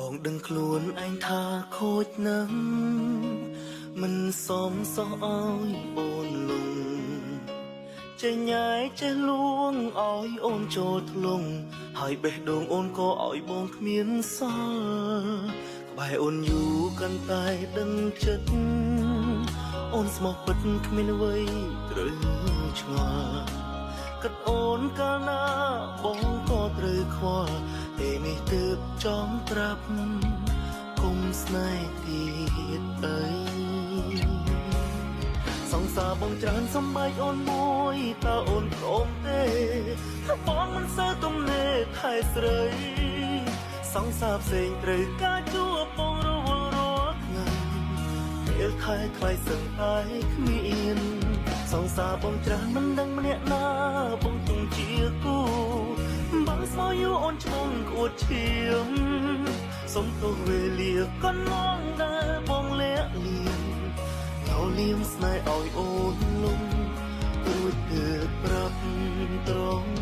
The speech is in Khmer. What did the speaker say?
បងដឹងខ្លួនឯងថាខូចណាស់មិនសមសោះឲ្យអូនលងចេញញ៉ែចេះលួងឲ្យអូនចូលធ្លុងហើយបេះដូងអូនក៏ឲ្យបងគ្មានសល់ក្បែរអូនយូរកាន់តែដឹងចិត្តអូនស្មោះពិតគ្មានអ្វីត្រូវឆ្ងល់គិតអូនកាលណាបងក៏ត្រូវខ្វល់តែនេះទើបចង់ត្រាប់គុំស្នេហ៍ទៀតអីសង្សារបងច្រើនសំបែកអូនមួយតើអូនព្រមទេថាបងមិនសូវទំនេរថែស្រីសង្សារផ្សេងត្រូវការជួបបងរវល់រាល់ថ្ងៃពេលខែថ្លៃសឹងតែគ្មានសង្សារបងច្រើនមិនដឹងម្នាក់ណាបងទុំជាគូបងស្មោយូរអូនឆ្លងក្អួតឈាមសុំទោសវេលាកន្លងដែលបងលាក់លៀមញោលៀមស្នេហ៍ឲ្យអូនលំរួចទើបប្រាប់ត្រង់